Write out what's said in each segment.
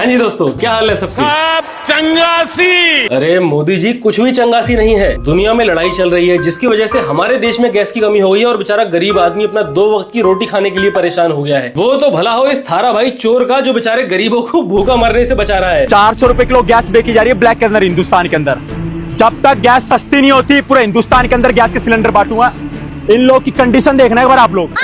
हाँ जी दोस्तों, क्या हाल है सबके? सब चंगासी। अरे मोदी जी, कुछ भी चंगासी नहीं है। दुनिया में लड़ाई चल रही है जिसकी वजह से हमारे देश में गैस की कमी हो गई है और बेचारा गरीब आदमी अपना 2 वक्त की रोटी खाने के लिए परेशान हो गया है। वो तो भला हो इस थारा भाई चोर का जो बेचारे गरीबों को भूखा मरने से बचा रहा है। 400 रुपए किलो गैस बेची जा रही है ब्लैक के अंदर, हिंदुस्तान के अंदर। जब तक गैस सस्ती नहीं होती पूरे हिंदुस्तान के अंदर गैस के सिलेंडर बांटूंगा। इन लोग की कंडीशन देखना एक बार आप लोग।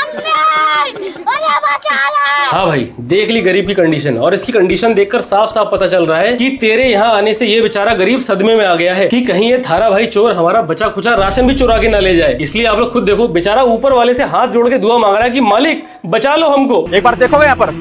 हाँ भाई, देख ली गरीब की कंडीशन, और इसकी कंडीशन देखकर साफ साफ पता चल रहा है कि तेरे यहाँ आने से ये बेचारा गरीब सदमे में आ गया है कि कहीं ये थारा भाई चोर हमारा बचा खुचा राशन भी चुरा के न ले जाए। इसलिए आप लोग खुद देखो, बेचारा ऊपर वाले से हाथ जोड़ के दुआ मांग रहा है कि मालिक बचा लो हमको। एक बार देखोगे यहाँ पर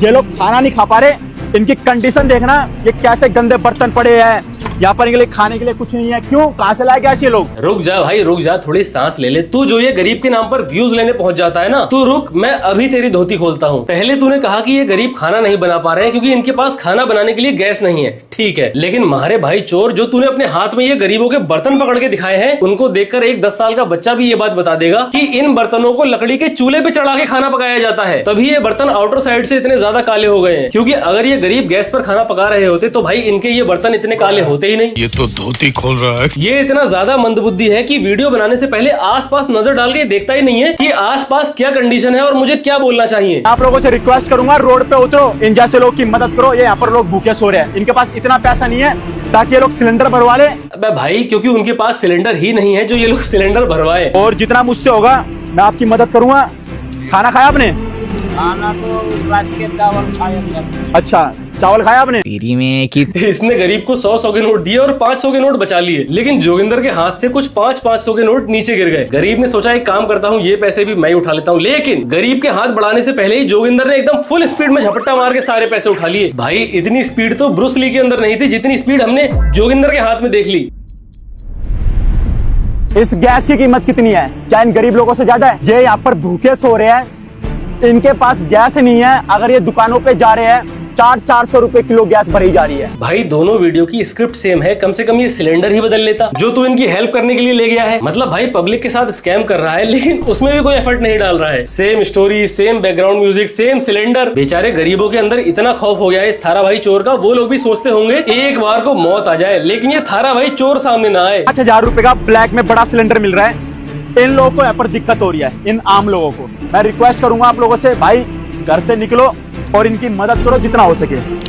ये लोग खाना नहीं खा पा रहे, इनकी कंडीशन देखना, ये कैसे गंदे बर्तन पड़े हैं यहाँ पर, इनके लिए खाने के लिए कुछ नहीं है। क्यों, कहाँ से लाए गैस ये लोग? रुक जा भाई रुक जा, थोड़ी सांस ले ले। तू जो ये गरीब के नाम पर व्यूज लेने पहुंच जाता है ना, तू रुक, मैं अभी तेरी धोती खोलता हूँ। पहले तूने कहा कि ये गरीब खाना नहीं बना पा रहे हैं क्योंकि इनके पास खाना बनाने के लिए गैस नहीं है। ठीक है, लेकिन मारे भाई चोर, जो तूने अपने हाथ में ये गरीबों के बर्तन पकड़ के दिखाए हैं, उनको देखकर एक 10 साल का बच्चा भी ये बात बता देगा कि इन बर्तनों को लकड़ी के चूल्हे पे चढ़ा के खाना पकाया जाता है। तभी ये बर्तन आउटर साइड से इतने ज्यादा काले हो गए हैं, क्योंकि अगर ये गरीब गैस पर खाना पका रहे होते तो भाई इनके ये बर्तन इतने काले होते ही नहीं। ये तो धोती खोल रहा है। ये इतना ज्यादा मंदबुद्धि है कि वीडियो बनाने से पहले आसपास नजर डाल के देखता ही नहीं है कि आसपास क्या कंडीशन है और मुझे क्या बोलना चाहिए। आप लोगों से रिक्वेस्ट करूंगा, रोड पे उतरो, इन जैसे लोग की मदद करो। ये यहाँ पर लोग भूखे सो रहे हैं, इनके पास इतना पैसा नहीं है ताकि ये लोग सिलेंडर भरवा ले। अबे भाई, क्योंकि उनके पास सिलेंडर ही नहीं है जो ये लोग सिलेंडर भरवाए। और जितना मुझसे होगा मैं आपकी मदद करूंगा। खाना खाया आपने? खाना तो रात के चावल खाया। अच्छा, चावल खाया आपने? तेरी में कि इसने गरीब को 100-100 के नोट दिए और 500 के नोट बचा लिए, लेकिन जोगिंदर के हाथ से कुछ 500-500 के नोट नीचे गिर गए। गरीब ने सोचा एक काम करता हूँ, ये पैसे भी मैं ही उठा लेता हूँ, लेकिन गरीब के हाथ बढ़ाने से पहले ही जोगिंदर ने एकदम फुल स्पीड में झपट्टा मार के सारे पैसे उठा लिए। भाई इतनी स्पीड तो ब्रूस ली के अंदर नहीं थी जितनी स्पीड हमने जोगिंदर के हाथ में देख ली। इस गैस की कीमत कितनी है? क्या इन गरीब लोगों से ज्यादा है? ये यहाँ पर भूखे सो रहे हैं, इनके पास गैस नहीं है। अगर ये दुकानों पे जा रहे हैं 400 रुपए किलो गैस भरी जा रही है। भाई दोनों वीडियो की स्क्रिप्ट सेम है, कम से कम ये सिलेंडर ही बदल लेता जो तू इनकी हेल्प करने के लिए ले गया है। मतलब भाई पब्लिक के साथ स्कैम कर रहा है लेकिन उसमें भी कोई एफर्ट नहीं डाल रहा है। Same story, same background music, same cylinder. बेचारे गरीबों के अंदर इतना खौफ हो गया है इस थारा भाई चोर का, वो लोग भी सोचते होंगे एक बार को मौत आ जाए लेकिन ये थारा भाई चोर सामने ना आए। 5,000 रुपए का ब्लैक में बड़ा सिलेंडर मिल रहा है। इन लोगों को यहाँ पर दिक्कत हो रही है, इन आम लोगों को। मैं रिक्वेस्ट करूंगा आप लोगों से, भाई घर से निकलो और इनकी मदद करो जितना हो सके।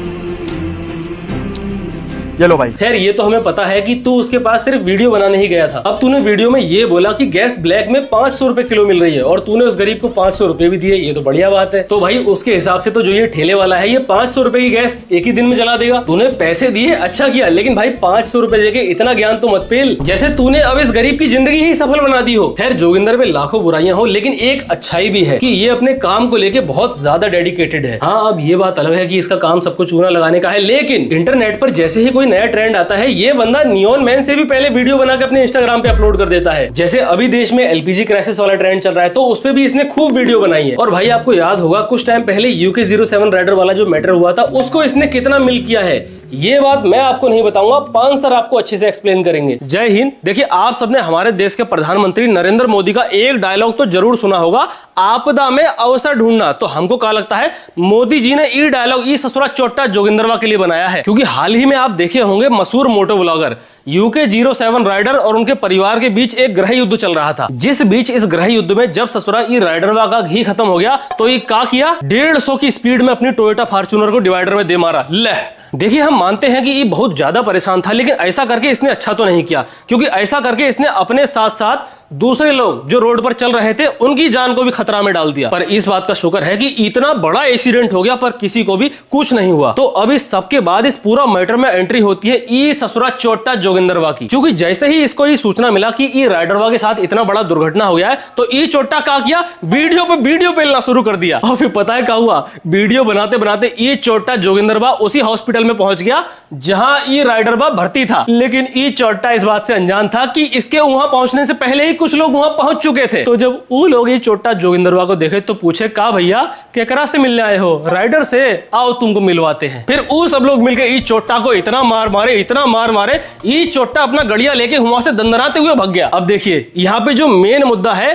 ये लो भाई। खैर ये तो हमें पता है कि तू उसके पास सिर्फ वीडियो बनाने ही गया था। अब तूने वीडियो में ये बोला कि गैस ब्लैक में 500 रुपए किलो मिल रही है और तूने उस गरीब को 500 रुपए भी दिए, ये तो बढ़िया बात है। तो भाई उसके हिसाब से तो जो ये ठेले वाला है ये 500 रुपए की गैस एक ही दिन में जला देगा। तूने पैसे दिए, अच्छा किया, लेकिन भाई 500 रुपए देके इतना ज्ञान तो मत पेल जैसे तूने अब इस गरीब की जिंदगी ही सफल बना दी हो। खैर जोगिंदर में लाखों बुराइयां हो लेकिन एक अच्छाई भी है कि ये अपने काम को लेके बहुत ज्यादा डेडिकेटेड है। हाँ, अब ये बात अलग है कि इसका काम सबको चूना लगाने का है, लेकिन इंटरनेट पर जैसे ही कोई नया ट्रेंड आता है ये बंदा नियॉन मैन से भी पहले वीडियो बना के अपने इंस्टाग्राम पे अपलोड कर देता है। जैसे अभी देश में एलपीजी क्राइसिस वाला ट्रेंड चल रहा है तो उस पे भी इसने खूब वीडियो बनाई है। और भाई आपको याद होगा कुछ टाइम पहले UK07 राइडर वाला जो मैटर हुआ था उसको इसने कितना मिल किया है, ये बात मैं आपको नहीं बताऊंगा, 5 सर आपको अच्छे से एक्सप्लेन करेंगे। जय हिंद। देखिए आप सबने हमारे देश के प्रधानमंत्री नरेंद्र मोदी का एक डायलॉग तो जरूर सुना होगा, आपदा में अवसर ढूंढना। तो हमको क्या लगता है मोदी जी ने ये डायलॉग ई ससुरा चोट्टा जोगिंदरवा के लिए बनाया है, क्योंकि हाल ही में आप देखे होंगे मशहूर मोटो व्लॉगर UK07 राइडर और उनके परिवार के बीच एक गृह युद्ध चल रहा था, जिस बीच इस गृह युद्ध में जब ससुरा ई राइडरवा का घी खत्म हो गया तो ये क्या किया, 150 की स्पीड में अपनी टोयोटा फॉर्च्यूनर को डिवाइडर में दे मारा। ले देखिए, हम मानते हैं कि ये बहुत ज्यादा परेशान था लेकिन ऐसा करके इसने अच्छा तो नहीं किया, क्योंकि ऐसा करके इसने अपने साथ साथ दूसरे लोग जो रोड पर चल रहे थे उनकी जान को भी खतरा में डाल दिया। पर इस बात का शुक्र है कि इतना बड़ा एक्सीडेंट हो गया पर किसी को भी कुछ नहीं हुआ। तो अब इस सबके बाद इस पूरा मैटर में एंट्री होती है ई ससुरा चोट्टा जोगिंदरवा की, क्योंकि जैसे ही इसको ये सूचना मिला कि ई राइडरवा के साथ इतना बड़ा दुर्घटना हो गया है तो ई चोट्टा क्या किया, वीडियो पे वीडियो पेलना शुरू कर दिया। और फिर पता है क्या हुआ, वीडियो बनाते बनाते ई चोट्टा जोगिंदरवा उसी हॉस्पिटल में पहुंच गया जहां ई राइडरवा भर्ती था। लेकिन ई चोट्टा इस बात से अनजान था कि इसके वहां पहुंचने से पहले ही कुछ लोग वहां पहुंच चुके थे। तो जब वो लोग ये चोट्टा जोगिंदरवा को देखे तो पूछे, का भैया केकरा से मिलने आए हो? राइडर से, आओ तुमको मिलवाते हैं। फिर वो सब लोग मिलकर ई चोट्टा को इतना मार मारे, इतना मार मारे, ई चोट्टा अपना गड़िया लेके वहां से दंदनाते हुए भाग गया। अब देखिए यहाँ पे जो मेन मुद्दा है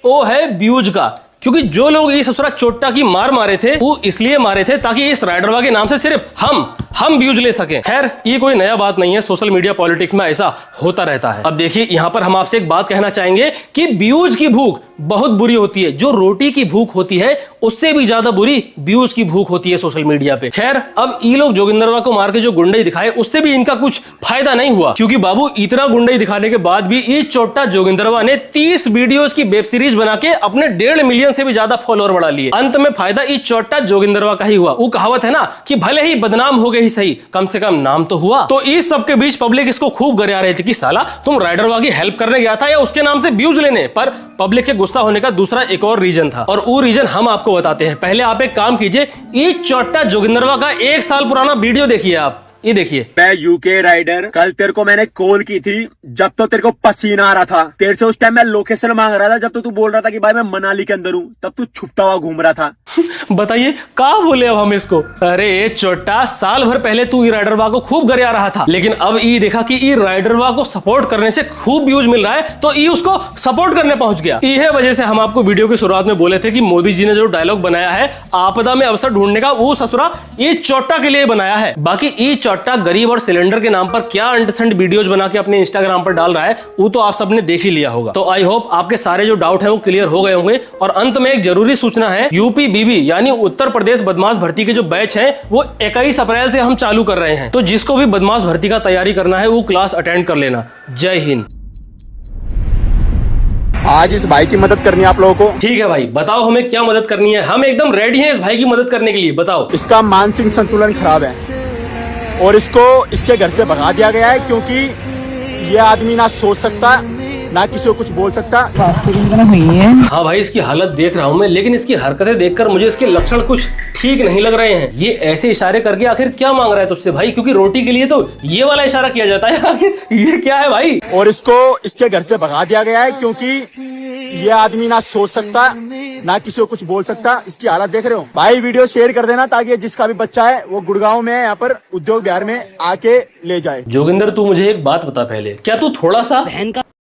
वो है व्यूज का, क्योंकि जो लोग इस ससुरा चोट्टा की मार मारे थे वो इसलिए मारे थे ताकि इस राइडरवा के नाम से सिर्फ हम व्यूज ले सकें। खैर ये कोई नया बात नहीं है, सोशल मीडिया पॉलिटिक्स में ऐसा होता रहता है। अब देखिए यहाँ पर हम आपसे एक बात कहना चाहेंगे कि व्यूज की भूख बहुत बुरी होती है। जो रोटी की भूख होती है उससे भी ज्यादा बुरी व्यूज की भूख होती है सोशल मीडिया पे। खैर अब ये लोग जोगिंदरवा को मार के जो गुंडई दिखाए उससे भी इनका कुछ फायदा नहीं हुआ, क्योंकि बाबू इतना गुंडई दिखाने के बाद भी ये चोट्टा जोगिंदरवा ने 30 वीडियोस की वेब सीरीज बना के अपने 1.5 मिलियन से भी ज्यादा फॉलोअर बढ़ा लिए। अंत में फायदा ये चोट्टा जोगिंदरवा का ही हुआ। वो कहावत है ना कि भले ही बदनाम हो गए ही सही, कम से कम नाम तो हुआ। तो इस सब के बीच पब्लिक इसको खूब गरिया रही थी कि साला तुम राइडरवा की हेल्प करने गया था या उसके नाम से व्यूज लेने। पर पब्लिक के गुस्सा होने का दूसरा एक और रीजन था, और वो रीजन हम आपको बताते हैं। पहले आप एक काम कीजिए, ये चोट्टा जोगिंदरवा का 1 साल पुराना वीडियो देखिए। आप ये देखिए। मैं यूके राइडर, कल तेरे को मैंने कॉल की थी जब तो तेरे को पसीना आ रहा था। तेरे से उस टाइम मैं लोकेशन मांग रहा था, जब तो तू बोल रहा था कि भाई मैं मनाली के अंदर हूँ, तब तू छुपता हुआ घूम रहा था। बताइए कहा बोले अब हम इसको। अरे चोट्टा, साल भर पहले तू ई राइडरवा को खूब गरिया रहा था, लेकिन अब ई देखा कि ई राइडरवा को सपोर्ट करने से खूब व्यूज मिल रहा है तो ई उसको सपोर्ट करने पहुंच गया। यह वजह से हम आपको वीडियो की शुरुआत में बोले थे कि मोदी जी ने जो डायलॉग बनाया है आपदा में अवसर ढूंढने का, वो ससुरा ये चोट्टा के लिए बनाया है। बाकी ई चोट्टा गरीब और सिलेंडर के नाम पर क्या अंडरस्टैंड वीडियोस बना के अपने इंस्टाग्राम पर डाल रहा है वो तो आप सबने देख ही लिया होगा। तो आई होप आपके सारे जो डाउट है वो क्लियर हो गए होंगे। और अंत में एक जरूरी सूचना है, यूपी बीबी यानी उत्तर प्रदेश बदमाश भर्ती के जो बैच हैं वो 21 अप्रैल से हम चालू कर रहे हैं। तो जिसको भी बदमाश भर्ती का तैयारी करना है वो क्लास अटेंड कर लेना। जय हिंद। आज इस भाई की मदद करनी है आप लोगों को। ठीक है भाई, बताओ हमें क्या मदद करनी है। हम एकदम रेडी हैं इस भाई की मदद करने के लिए। बताओ। इसका मानसिक संतुलन खराब है और इसको इसके घर से भगा दिया गया है, क्योंकि ये आदमी ना सोच सकता ना किसी को कुछ बोल सकता। हाँ भाई, इसकी हालत देख रहा हूँ मैं, लेकिन इसकी हरकतें देखकर मुझे इसके लक्षण कुछ ठीक नहीं लग रहे हैं। ये ऐसे इशारे करके आखिर क्या मांग रहा है तुझसे भाई? क्योंकि रोटी के लिए तो ये वाला इशारा किया जाता है। आखिर ये क्या है भाई? और इसको इसके घर से भगा दिया गया है क्योंकि ये आदमी ना सोच सकता ना किसी को कुछ बोल सकता। इसकी हालत देख रहे हो भाई। वीडियो शेयर कर देना ताकि जिसका भी बच्चा है वो गुड़गांव में यहाँ पर उद्योग बिहार में आके ले जाए। जोगिंदर, तू मुझे एक बात बता पहले, क्या तू थोड़ा सा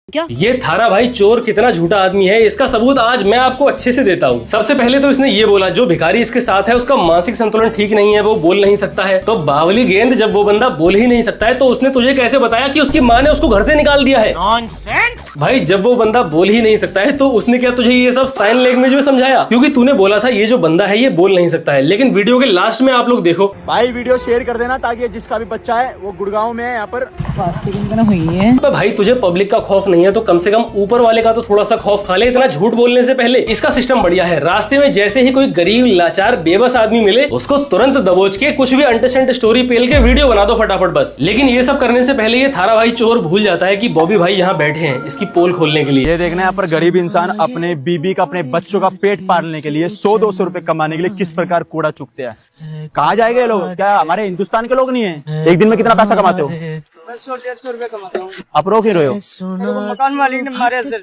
क्या? ये थारा भाई चोर कितना झूठा आदमी है, इसका सबूत आज मैं आपको अच्छे से देता हूँ। सबसे पहले तो इसने ये बोला जो भिखारी इसके साथ है उसका मानसिक संतुलन ठीक नहीं है, वो बोल नहीं सकता है। तो बावली गेंद, जब वो बंदा बोल ही नहीं सकता है तो उसने तुझे कैसे बताया कि उसकी माँ ने उसको घर से निकाल दिया है? नॉनसेंस। भाई जब वो बंदा बोल ही नहीं सकता है तो उसने क्या तुझे ये सब साइन लैंग्वेज में समझाया? क्योंकि तूने बोला था ये जो बंदा है ये बोल नहीं सकता है, लेकिन वीडियो के लास्ट में आप लोग देखो भाई। वीडियो शेयर कर देना ताकि जिसका भी बच्चा है वो गुड़गांव में यहाँ पर हुई है। भाई तुझे पब्लिक का खौफ नहीं है तो कम से कम ऊपर वाले का तो थोड़ा सा खौफ खा ले। इतना झूठ बोलने से पहले इसका सिस्टम बढ़िया है। रास्ते में जैसे ही कोई गरीब लाचार बेबस आदमी मिले उसको तुरंत दबोच के कुछ भी अंडरस्टैंड स्टोरी पेल के वीडियो बना दो फटाफट बस। लेकिन ये सब करने से पहले ये थारा भाई चोर भूल जाता है कि बॉबी भाई यहाँ बैठे हैं इसकी पोल खोलने के लिए। ये देखना यहाँ पर गरीब इंसान अपने बीबी का, अपने बच्चों का पेट पालने के लिए 100-200 रुपए कमाने के लिए किस प्रकार कूड़ा चुकते हैं। कहाँ जाएंगे लोग? क्या हमारे हिंदुस्तान के लोग नहीं है? एक दिन में कितना पैसा कमाते हो? 100-150 रुपए कमाता हूँ। आप रो क्यों रहे हो? मकान मालिक ने मारे सर।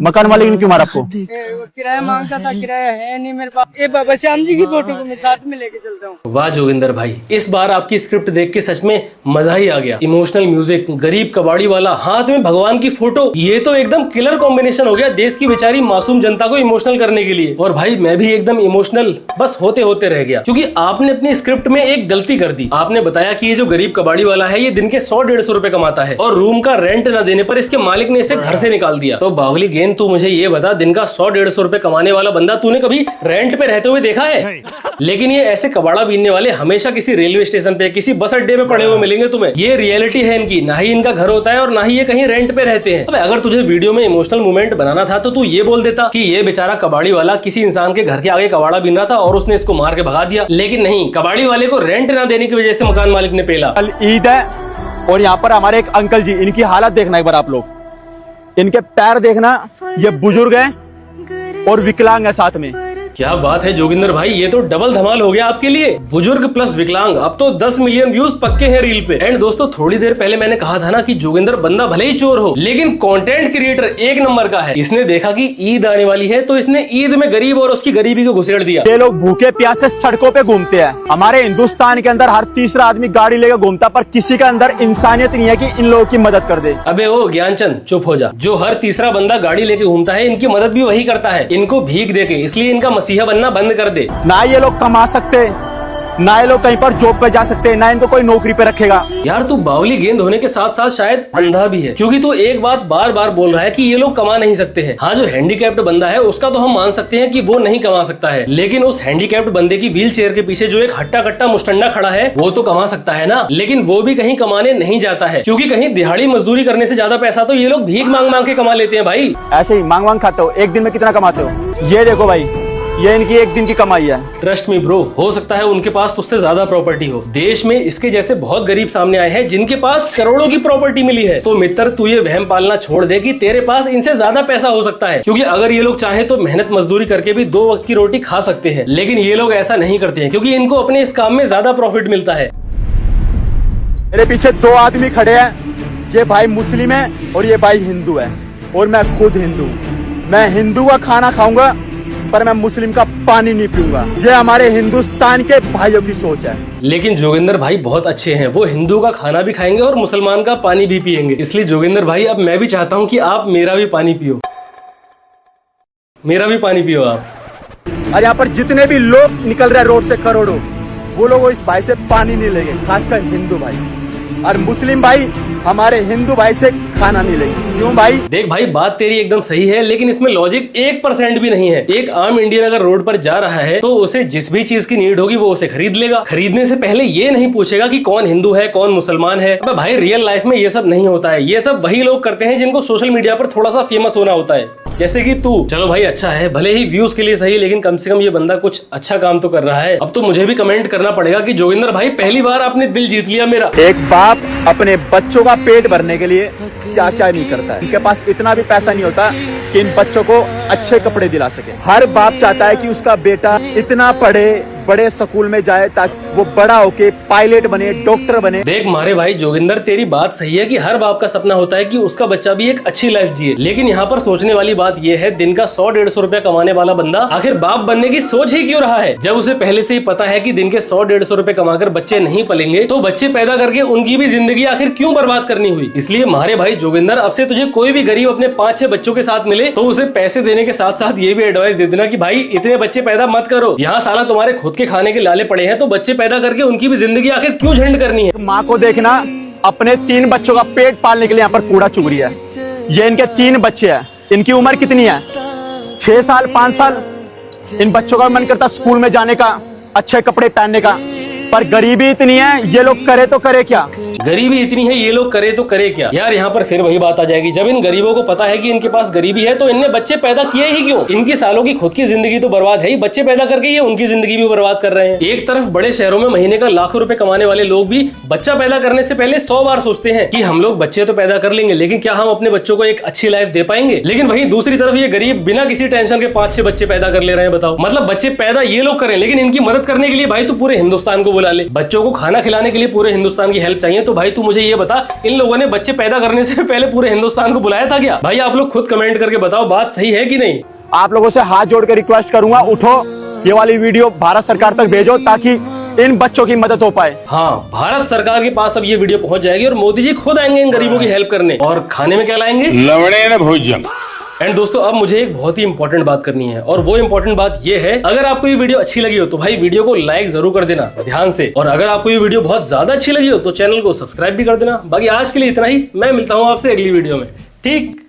मकान मालिक ने क्यों मारा आपको? किराया मांगता था, किराया है नहीं मेरे पास। ये बाबा श्याम जी की फोटो को मैं साथ में लेके चलता हूँ। वाह जोगिंदर भाई, इस बार आपकी स्क्रिप्ट देख के सच में मजा ही आ गया। इमोशनल म्यूजिक, गरीब कबाड़ी वाला, हाथ में भगवान की फोटो, ये तो एकदम किलर कॉम्बिनेशन हो गया देश की बेचारी मासूम जनता को इमोशनल करने के लिए। और भाई मैं भी एकदम इमोशनल बस होते होते रह गया, क्योंकि आपने अपनी स्क्रिप्ट में एक गलती कर दी। आपने बताया कि ये जो गरीब कबाड़ी वाला है ये दिन के 100-150 रुपए कमाता है और रूम का रेंट न देने पर इसके मालिक ने इसे घर से निकाल दिया। तो बावली गेंद, तू मुझे ये बता, दिन का 100-150 रुपए कमाने वाला बंदा तूने कभी रेंट पे रहते हुए देखा है? लेकिन ये ऐसे कबाड़ा बीनने वाले हमेशा किसी रेलवे स्टेशन पे, किसी बस अड्डे पे पड़े हुए मिलेंगे तुम्हें। ये रियलिटी है इनकी, ना ही इनका घर होता है और ना ही ये कहीं रेंट पे रहते हैं। अगर तुझे वीडियो में इमोशनल मोमेंट बनाना था तो तू ये बोल देता कि ये बेचारा कबाड़ी वाला किसी इंसान के घर के आगे कबाड़ा बीन रहा था और उसने इसको मार के भगा दिया। लेकिन नहीं, कबाड़ी वाले को रेंट ना देने की वजह से मकान मालिक ने पेला। कल ईद है और यहाँ पर हमारे एक अंकल जी, इनकी हालत देखना एक बार आप लोग। इनके पैर देखना, ये बुजुर्ग हैं और विकलांग है साथ में। क्या बात है जोगिंदर भाई, ये तो डबल धमाल हो गया आपके लिए। बुजुर्ग प्लस विकलांग, अब तो 10 मिलियन व्यूज पक्के हैं रील पे। एंड दोस्तों थोड़ी देर पहले मैंने कहा था ना कि जोगिंदर बंदा भले ही चोर हो लेकिन कंटेंट क्रिएटर एक नंबर का है। इसने देखा कि ईद आने वाली है तो इसने ईद में गरीब और उसकी गरीबी को घुसेड़ दिया। ये लोग भूखे प्यासे सड़कों पे घूमते हैं। हमारे हिंदुस्तान के अंदर हर तीसरा आदमी गाड़ी लेकर घूमता, पर किसी के अंदर इंसानियत नहीं है कि इन लोगों की मदद कर दे। अबे ओ ज्ञानचंद चुप हो जा। जो हर तीसरा बंदा गाड़ी लेके घूमता है इनकी मदद भी वही करता है, इनको भीख देके, इसलिए इनका मसीहा बनना बंद कर दे। ना ये लोग कमा सकते, ना ये लोग कहीं पर जॉब पे जा सकते, ना इनको कोई नौकरी पे रखेगा। यार तू बावली गेंद होने के साथ साथ शायद अंधा भी है, क्योंकि तू एक बात बार बार बोल रहा है कि ये लोग कमा नहीं सकते हैं। हाँ जो हैंडीकैप्ड बंदा है उसका तो हम मान सकते हैं कि वो नहीं कमा सकता है, लेकिन उस हैंडीकैप्ड बंदे की व्हील चेयर के पीछे जो एक हट्टा कट्टा मुस्टंडा खड़ा है वो तो कमा सकता है ना। लेकिन वो भी कहीं कमाने नहीं जाता है, क्योंकि कहीं दिहाड़ी मजदूरी करने से ज्यादा पैसा तो ये लोग भीख मांग मांग के कमा लेते हैं भाई। ऐसे ही मांग मांग खाते हो। एक दिन में कितना कमाते हो ये देखो भाई, ये इनकी एक दिन की कमाई है। ट्रस्ट मी ब्रो, हो सकता है उनके पास तुझसे ज्यादा प्रॉपर्टी हो। देश में इसके जैसे बहुत गरीब सामने आए हैं जिनके पास करोड़ों की प्रॉपर्टी मिली है। तो मित्र तू ये वहम पालना छोड़ दे कि तेरे पास इनसे ज्यादा पैसा हो सकता है, क्योंकि अगर ये लोग चाहे तो मेहनत मजदूरी करके भी 2 वक्त की रोटी खा सकते हैं। लेकिन ये लोग ऐसा नहीं करते हैं, क्योंकि इनको अपने इस काम में ज्यादा प्रॉफिट मिलता है। मेरे पीछे 2 आदमी खड़े हैं, ये भाई मुस्लिम है और ये भाई हिंदू है, और मैं खुद हिंदू हूँ। मैं हिंदू का खाना खाऊंगा पर मैं मुस्लिम का पानी नहीं पीऊंगा। ये हमारे हिंदुस्तान के भाइयों की सोच है। लेकिन जोगिंदर भाई बहुत अच्छे हैं, वो हिंदू का खाना भी खाएंगे और मुसलमान का पानी भी पिएंगे। इसलिए जोगिंदर भाई अब मैं भी चाहता हूँ कि आप मेरा भी पानी पियो, मेरा भी पानी पियो आप। और यहाँ पर जितने भी लोग निकल रहे हैं रोड से करोड़ों, वो लोग इस भाई से पानी नहीं लेंगे, खासकर हिंदू भाई। और मुस्लिम भाई हमारे हिंदू भाई से खाना नहीं लेंगे। क्यों भाई? देख भाई बात तेरी एकदम सही है, लेकिन इसमें लॉजिक 1% भी नहीं है। एक आम इंडियन अगर रोड पर जा रहा है तो उसे जिस भी चीज की नीड होगी वो उसे खरीद लेगा। खरीदने से पहले ये नहीं पूछेगा कि कौन हिंदू है कौन मुसलमान है। अबे भाई रियल लाइफ में ये सब नहीं होता है। ये सब वही लोग करते हैं जिनको सोशल मीडिया पर थोड़ा सा फेमस होना होता है, जैसे कि तू। चलो भाई अच्छा है, भले ही व्यूज के लिए सही, लेकिन कम से कम ये बंदा कुछ अच्छा काम तो कर रहा है। अब तो मुझे भी कमेंट करना पड़ेगा कि जोगिंदर भाई पहली बार आपने दिल जीत लिया मेरा। एक बाप अपने बच्चों का पेट भरने के लिए क्या क्या नहीं करता है। इनके पास इतना भी पैसा नहीं होता कि इन बच्चों को अच्छे कपड़े दिला सके। हर बाप चाहता है कि उसका बेटा इतना पढ़े, बड़े स्कूल में जाए ताकि वो बड़ा होके पायलट बने, डॉक्टर बने। देख मारे भाई जोगिंदर तेरी बात सही है कि हर बाप का सपना होता है कि उसका बच्चा भी एक अच्छी लाइफ जिए, लेकिन यहाँ पर सोचने वाली बात यह है दिन का 100-150 रुपया कमाने वाला बंदा आखिर बाप बनने की सोच ही क्यों रहा है, जब उसे पहले से ही पता है कि दिन के 100-150 रुपए कमाकर बच्चे नहीं पलेंगे तो बच्चे पैदा करके उनकी भी जिंदगी आखिर क्यों बर्बाद करनी हुई। इसलिए मारे भाई जोगिंदर अब से तुझे कोई भी गरीब अपने 5-6 बच्चों के साथ मिले तो उसे पैसे देने के साथ साथ ये भी एडवाइस दे देना कि भाई इतने बच्चे पैदा मत करो, यहाँ साला तुम्हारे खुद के खाने के लाले पड़े हैं तो बच्चे पैदा करके उनकी भी जिंदगी आखिर क्यों झंड करनी है। माँ को देखना अपने 3 बच्चों का पेट पालने के लिए यहाँ पर कूड़ा चुग रही है। ये इनके 3 बच्चे हैं, इनकी उम्र कितनी है? 6 साल 5 साल। इन बच्चों का मन करता स्कूल में जाने का, अच्छे कपड़े पहनने का, पर गरीबी इतनी है ये लोग करे तो करे क्या। गरीबी इतनी है ये लोग करे तो करे क्या। यार यहाँ पर फिर वही बात आ जाएगी, जब इन गरीबों को पता है कि इनके पास गरीबी है तो इनने बच्चे पैदा किए ही क्यों। इनकी सालों की खुद की जिंदगी तो बर्बाद है ही, बच्चे पैदा करके ये उनकी जिंदगी भी बर्बाद कर रहे हैं। एक तरफ बड़े शहरों में महीने का लाखों रुपए कमाने वाले लोग भी बच्चा पैदा करने से पहले 100 बार सोचते हैं कि हम लोग बच्चे तो पैदा कर लेंगे, लेकिन क्या हम अपने बच्चों को एक अच्छी लाइफ दे पाएंगे। लेकिन वहीं दूसरी तरफ ये गरीब बिना किसी टेंशन के 5-6 बच्चे पैदा कर ले रहे हैं। बताओ, मतलब बच्चे पैदा ये लोग करें, लेकिन इनकी मदद करने के लिए भाई तू पूरे हिंदुस्तान को बुला ले। बच्चों को खाना खिलाने के लिए पूरे हिंदुस्तान की हेल्प चाहिए, तो भाई तू मुझे ये बता इन लोगों ने बच्चे पैदा करने से पहले पूरे हिंदुस्तान को बुलाया था क्या? भाई आप लोग खुद कमेंट करके बताओ बात सही है कि नहीं। आप लोगों से हाथ जोड़ कर रिक्वेस्ट करूंगा, उठो ये वाली वीडियो भारत सरकार तक भेजो ताकि इन बच्चों की मदद हो पाए। हाँ, भारत सरकार के पास अब ये वीडियो पहुंच जाएगी और मोदी जी खुद आएंगे इन गरीबों की हेल्प करने। और खाने में क्या लाएंगे? लवणेन भोजन। एंड दोस्तों अब मुझे एक बहुत ही इंपॉर्टेंट बात करनी है, और वो इंपॉर्टेंट बात ये है, अगर आपको ये वीडियो अच्छी लगी हो तो भाई वीडियो को लाइक जरूर कर देना ध्यान से, और अगर आपको ये वीडियो बहुत ज्यादा अच्छी लगी हो तो चैनल को सब्सक्राइब भी कर देना। बाकी आज के लिए इतना ही, मैं मिलता हूँ आपसे अगली वीडियो में। ठीक।